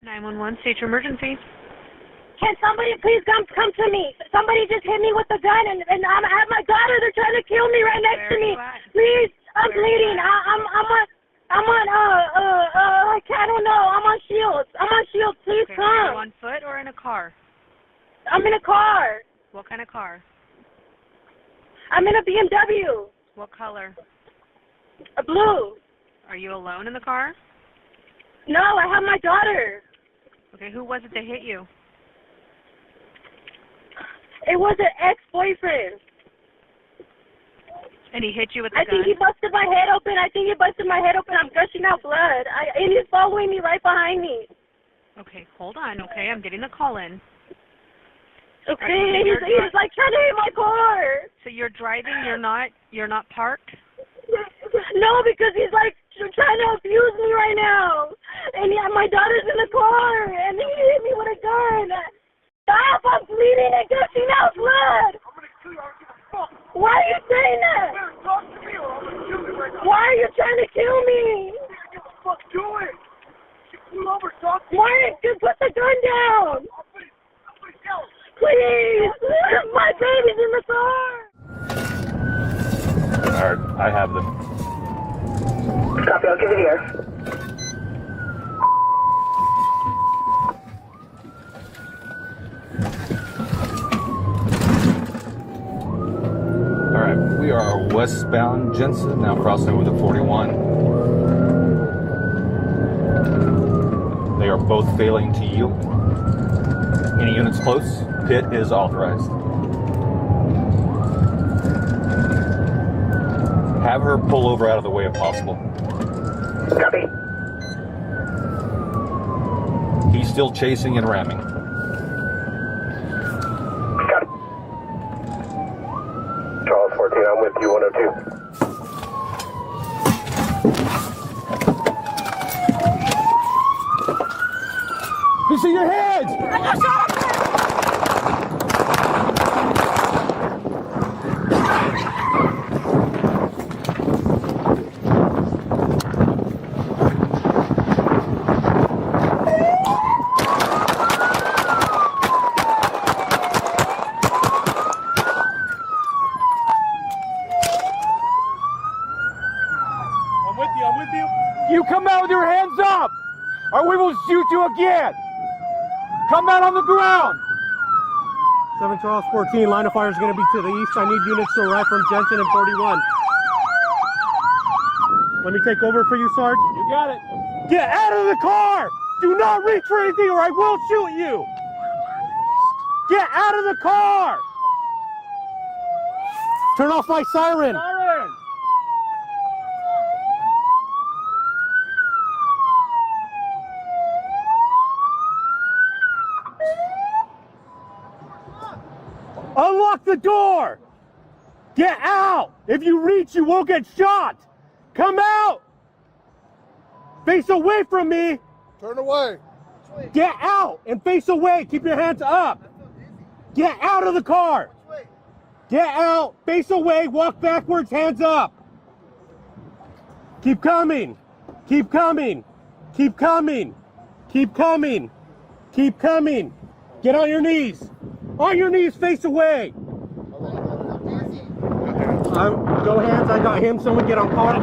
911, state your emergency. Can somebody please come to me? Somebody just hit me with a gun, and I have my daughter. They're trying to kill me right next to me. Please, I'm bleeding. I don't know. I'm on Shields. Please come. Are you on foot or in a car? I'm in a car. What kind of car? I'm in a BMW. What color? A blue. Are you alone in the car? No, I have my daughter. Okay, who was it that hit you? It was an ex-boyfriend. And he hit you with a gun? I think he busted my head open. I'm gushing out blood. And he's following me right behind me. Okay, hold on. Okay, I'm getting the call in. Okay, he's like trying to hit my car. So you're driving, you're not parked? No, because he's like trying to abuse me right now. And my daughter's in the car, and he hit me with a gun. Stop, I'm bleeding and gushing out blood. I'm gonna kill you, I don't give a fuck. Why are you saying that? You better talk to me or I'm gonna kill you right now. Why are you trying to kill me? Get the fuck to it. You pull over, talk to me. Why? Just put the gun down. I'll put it down. Please, my baby's in the car. Alright, I have them. Copy, I'll give it here. Alright, we are westbound Jensen, now crossing over the 41. They are both failing to yield. Any units close, pit is authorized. Have her pull over out of the way if possible. Copy. He's still chasing and ramming. Copy. Charles 14, I'm with you, 102. You see your heads! I'm with you. You come out with your hands up, or we will shoot you again. Come out on the ground. 7 Charles 14, line of fire is going to be to the east. I need units to arrive from Jensen and 41. Let me take over for you, Sarge. You got it. Get out of the car! Do not reach for anything or I will shoot you! Get out of the car! Turn off my siren! Siren. Unlock the door! Get out! If you reach, you won't get shot! Come out! Face away from me! Turn away. Get out and face away! Keep your hands up! Get out of the car! Get out! Face away! Walk backwards! Hands up! Keep coming! Keep coming! Keep coming! Keep coming! Keep coming! Get on your knees! On your knees, face away! Go hands, I got him. Someone get on car.